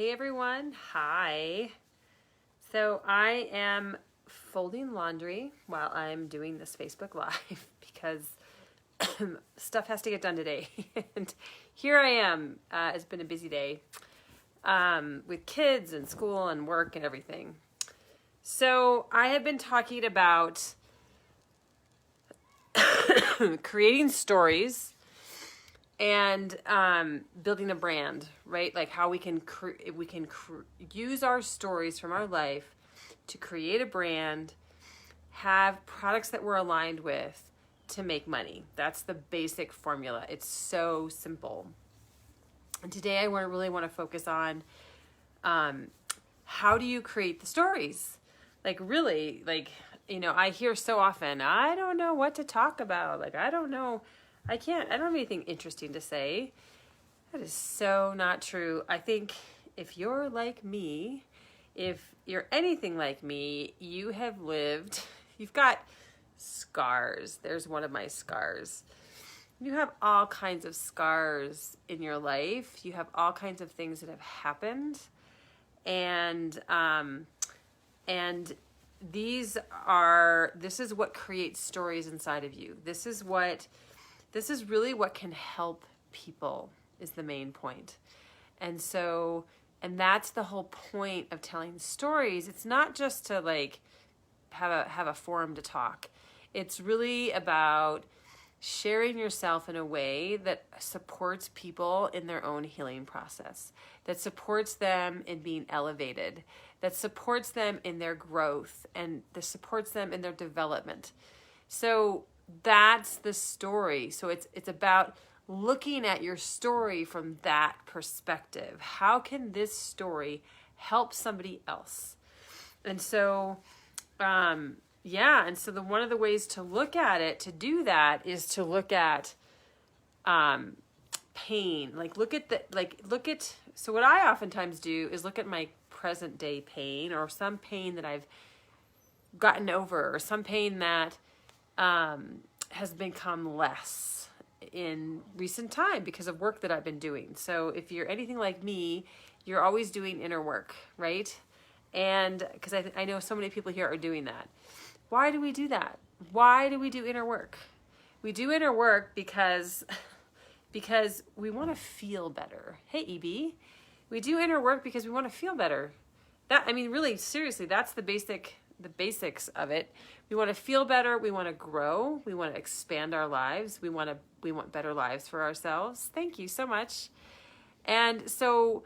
Hey everyone, hi. So I am folding laundry while I'm doing this Facebook Live because stuff has to get done today. And here I am. It's been a busy day with kids and school and work and everything. So I have been talking about creating stories and building a brand, right? Like how we can use our stories from our life to create a brand, have products that we're aligned with to make money. That's the basic formula. It's so simple. And today I really want to focus on how do you create the stories? Like really, I hear so often, I don't know what to talk about. I don't have anything interesting to say. That is so not true. I think if you're like me, if you're anything like me, you've got scars. There's one of my scars. You have all kinds of scars in your life. You have all kinds of things that have happened. And this is what creates stories inside of you. This is really what can help people, is the main point. And that's the whole point of telling stories. It's not just to have a forum to talk. It's really about sharing yourself in a way that supports people in their own healing process, that supports them in being elevated, that supports them in their growth, and that supports them in their development. So that's the story. So it's about looking at your story from that perspective. How can this story help somebody else? And so, one of the ways to look at it, to do that, is to look at pain. So what I oftentimes do is look at my present day pain, or some pain that I've gotten over, or some pain that has become less in recent time because of work that I've been doing. So if you're anything like me, you're always doing inner work, right? And because I know so many people here are doing that. Why do we do that? Why do we do inner work? We do inner work because we want to feel better. Hey, EB. We do inner work because we want to feel better. Really, seriously, that's the basics of it. We want to feel better. We want to grow. We want to expand our lives. We want better lives for ourselves. Thank you so much. And so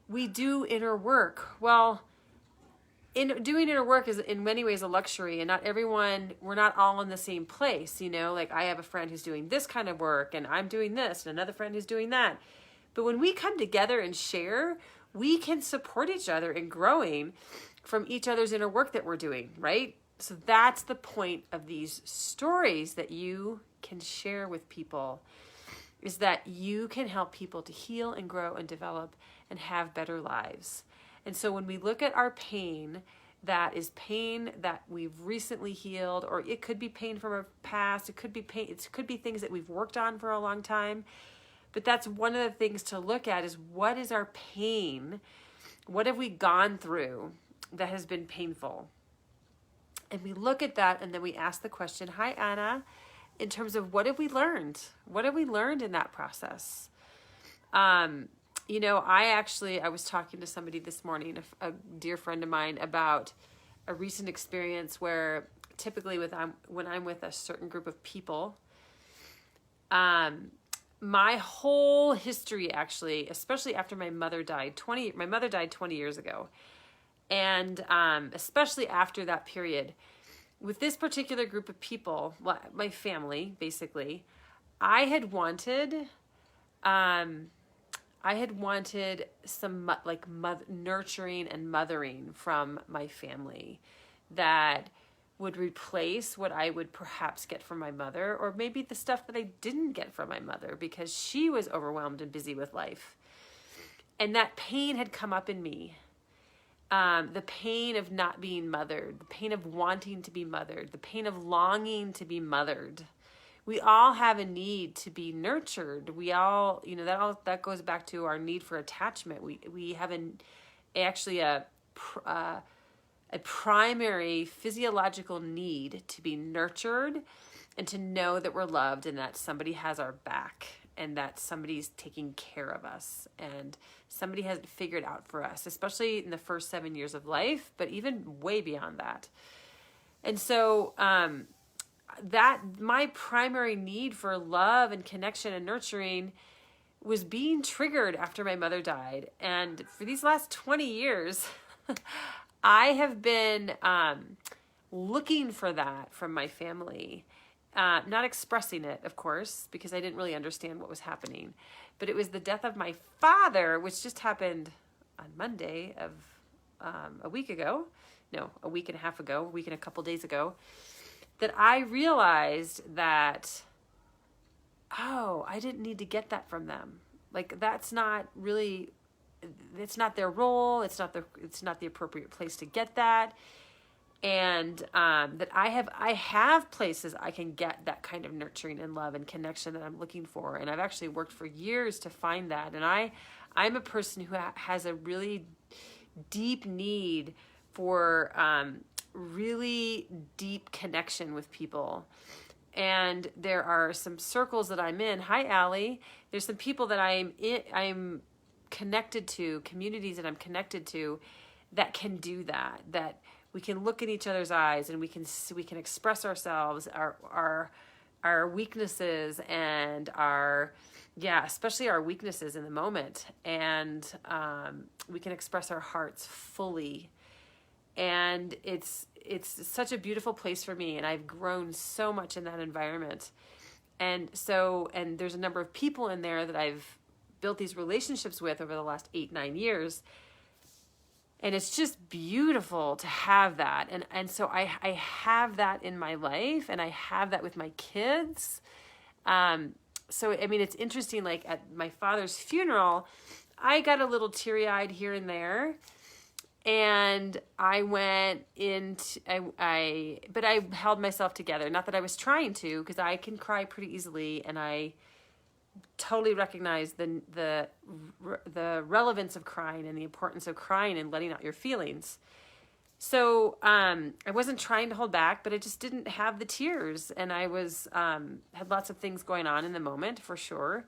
we do inner work. Well, doing inner work is in many ways a luxury, and we're not all in the same place. I have a friend who's doing this kind of work, and I'm doing this, and another friend who's doing that. But when we come together and share, we can support each other in growing from each other's inner work that we're doing, right? So that's the point of these stories that you can share with people, is that you can help people to heal and grow and develop and have better lives. And so when we look at our pain, that is pain that we've recently healed, or it could be pain from our past. It could be things that we've worked on for a long time. But that's one of the things to look at, is what is our pain? What have we gone through that has been painful? And we look at that, and then we ask the question, hi, Anna, in terms of what have we learned? What have we learned in that process? I was talking to somebody this morning, a dear friend of mine, about a recent experience where typically when I'm with a certain group of people, my whole history, actually, especially after my mother died 20 years ago. And especially after that period, with this particular group of people, my family, basically, I had wanted some nurturing and mothering from my family that would replace what I would perhaps get from my mother, or maybe the stuff that I didn't get from my mother because she was overwhelmed and busy with life. And that pain had come up in me. The pain of not being mothered, the pain of wanting to be mothered, the pain of longing to be mothered, we all have a need to be nurtured. We all, that goes back to our need for attachment. We have actually a primary physiological need to be nurtured and to know that we're loved and that somebody has our back and that somebody's taking care of us and somebody has it figured out for us, especially in the first 7 years of life, but even way beyond that. And so that my primary need for love and connection and nurturing was being triggered after my mother died. And for these last 20 years, I have been looking for that from my family. Not expressing it, of course, because I didn't really understand what was happening. But it was the death of my father, which just happened on Monday of a week and a half ago, a week and a couple days ago, that I realized that, I didn't need to get that from them. Like, that's not really, it's not their role. It's not the appropriate place to get that. And that I have places I can get that kind of nurturing and love and connection that I'm looking for. And I've actually worked for years to find that. And I'm a person who has a really deep need for really deep connection with people. And there are some circles that I'm in. Hi, Allie. There's some people that I'm connected to, communities that I'm connected to that can do that we can look in each other's eyes and we can express ourselves, our weaknesses and especially our weaknesses in the moment. And we can express our hearts fully. And it's such a beautiful place for me. And I've grown so much in that environment. And there's a number of people in there that I've built these relationships with over the last 8-9 years. And it's just beautiful to have that. And so I have that in my life and I have that with my kids. So, I mean, it's interesting, like at my father's funeral, I got a little teary-eyed here and there. And I went into, but I held myself together. Not that I was trying to, because I can cry pretty easily. And I totally recognize the relevance of crying and the importance of crying and letting out your feelings. So I wasn't trying to hold back, but I just didn't have the tears. And I was had lots of things going on in the moment, for sure.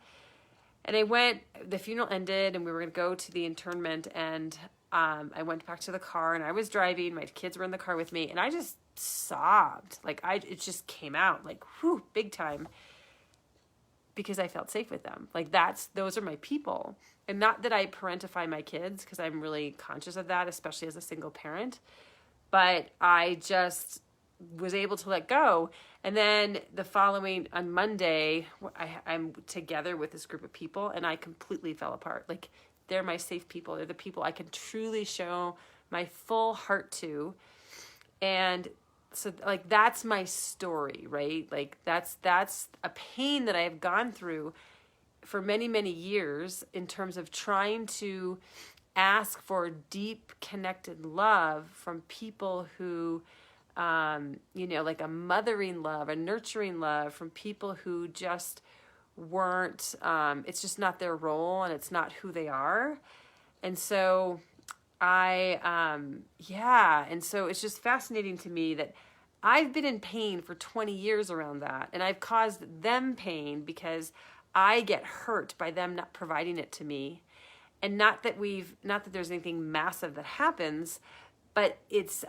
And the funeral ended and we were going to go to the internment. And I went back to the car and I was driving. My kids were in the car with me and I just sobbed. Like it just came out like, whew, big time. Because I felt safe with them. Like those are my people. And not that I parentify my kids, because I'm really conscious of that, especially as a single parent. But I just was able to let go. And then on Monday, I'm together with this group of people and I completely fell apart. Like they're my safe people. They're the people I can truly show my full heart to. And so like, that's my story, right? Like that's a pain that I have gone through for many, many years in terms of trying to ask for deep connected love from people who, like a mothering love, a nurturing love from people who just weren't, it's just not their role and it's not who they are. And so and so it's just fascinating to me that I've been in pain for 20 years around that. And I've caused them pain because I get hurt by them not providing it to me. And not that there's anything massive that happens, but it's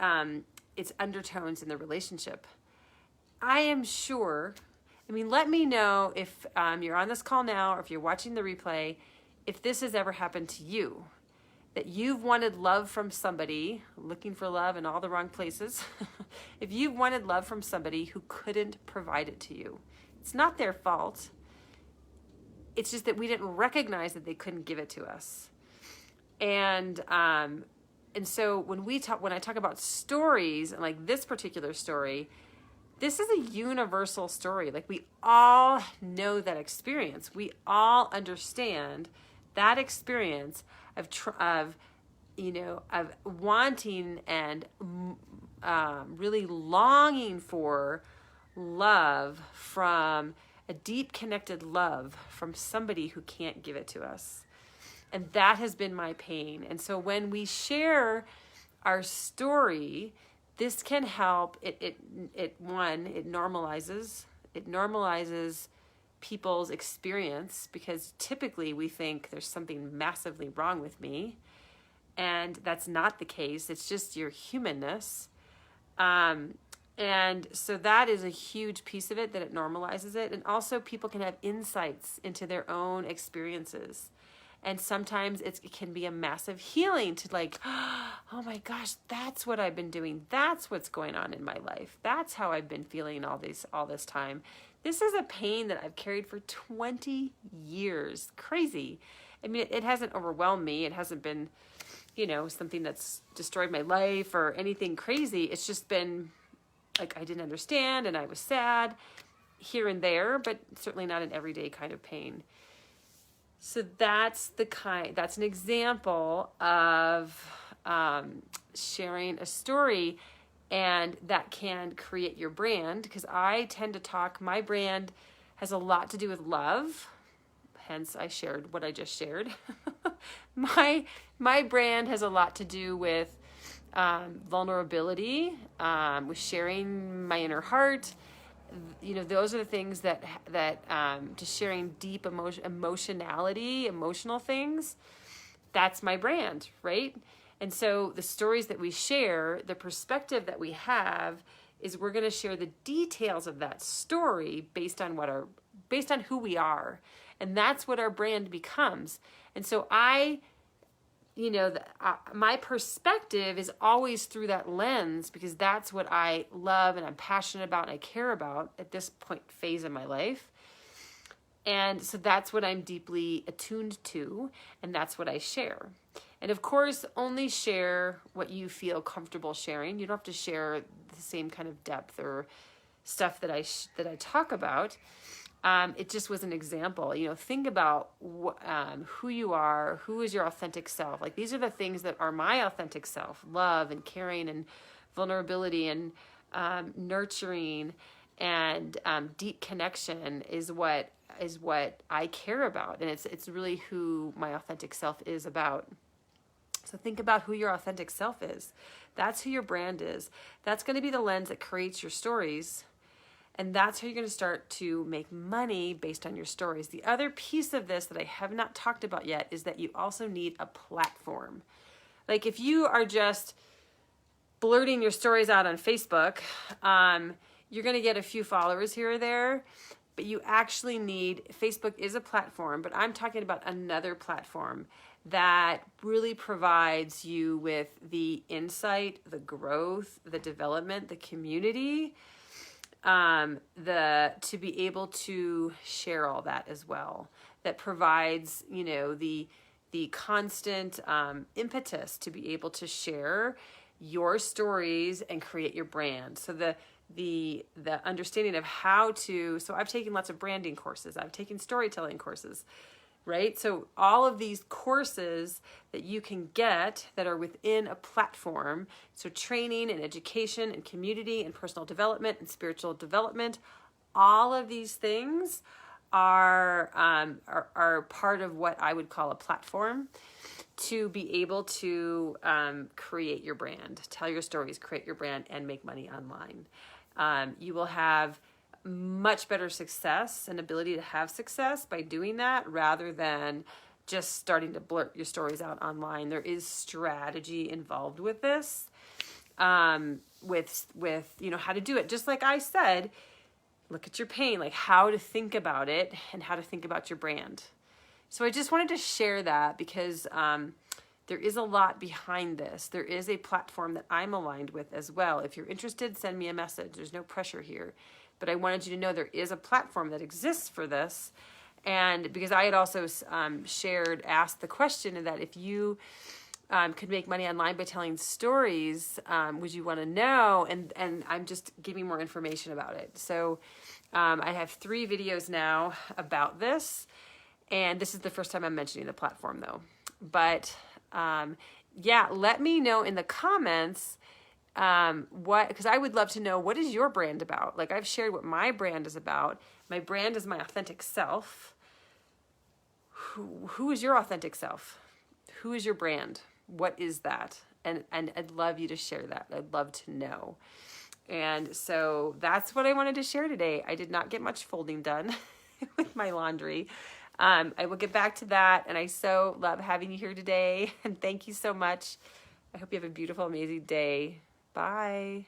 undertones in the relationship. I am sure, let me know if you're on this call now or if you're watching the replay, if this has ever happened to you. That you've wanted love from somebody, looking for love in all the wrong places. If you've wanted love from somebody who couldn't provide it to you, it's not their fault. It's just that we didn't recognize that they couldn't give it to us. And so when I talk about stories, and like this particular story, this is a universal story. Like we all know that experience. We all understand that experience of wanting and really longing for love from a deep connected love from somebody who can't give it to us. And that has been my pain. And so when we share our story, this can help. It normalizes people's experience, because typically we think there's something massively wrong with me, and that's not the case. It's just your humanness. And so that is a huge piece of it, that it normalizes it. And also people can have insights into their own experiences. And sometimes it can be a massive healing to like, oh my gosh, that's what I've been doing. That's what's going on in my life. That's how I've been feeling all this time. This is a pain that I've carried for 20 years. Crazy. I mean, it hasn't overwhelmed me. It hasn't been, something that's destroyed my life or anything crazy. It's just been like, I didn't understand and I was sad here and there, but certainly not an everyday kind of pain. So that's an example of sharing a story, and that can create your brand, because I tend to talk, my brand has a lot to do with love. Hence I shared what I just shared. My brand has a lot to do with vulnerability, with sharing my inner heart. Those are the things that just sharing deep emotional things. That's my brand, right? And so the stories that we share, the perspective that we have, is we're going to share the details of that story based on who we are, and that's what our brand becomes. And so my perspective is always through that lens, because that's what I love and I'm passionate about and I care about at this phase in my life. And so that's what I'm deeply attuned to, and that's what I share. And of course, only share what you feel comfortable sharing. You don't have to share the same kind of depth or stuff that I talk about. It just was an example. Think about who you are, who is your authentic self. Like, these are the things that are my authentic self: love and caring and vulnerability and nurturing and deep connection is what I care about, and it's really who my authentic self is about. So think about who your authentic self is. That's who your brand is. That's going to be the lens that creates your stories. And that's how you're going to start to make money based on your stories. The other piece of this that I have not talked about yet is that you also need a platform. Like, if you are just blurting your stories out on Facebook, you're going to get a few followers here or there, but you actually Facebook is a platform, but I'm talking about another platform that really provides you with the insight, the growth, the development, the community, to be able to share all that as well. That provides, the constant impetus to be able to share your stories and create your brand. So the understanding of so I've taken lots of branding courses. I've taken storytelling courses, right? So all of these courses that you can get that are within a platform, so training and education and community and personal development and spiritual development, all of these things are part of what I would call a platform to be able to create your brand, tell your stories, create your brand, and make money online. You will have much better success and ability to have success by doing that, rather than just starting to blurt your stories out online. There is strategy involved with this, with how to do it. Just like I said, look at your pain, like how to think about it and how to think about your brand. So I just wanted to share that, because there is a lot behind this. There is a platform that I'm aligned with as well. If you're interested, send me a message. There's no pressure here. But I wanted you to know there is a platform that exists for this. And because I had also asked the question that if you could make money online by telling stories, would you want to know? And I'm just giving more information about it. So I have 3 videos now about this. And this is the first time I'm mentioning the platform, though. But let me know in the comments because I would love to know, what is your brand about? Like, I've shared what my brand is about. My brand is my authentic self. Who is your authentic self? Who is your brand? What is that? And I'd love you to share that. I'd love to know. And so that's what I wanted to share today. I did not get much folding done with my laundry. I will get back to that. And I so love having you here today. And thank you so much. I hope you have a beautiful, amazing day. Bye.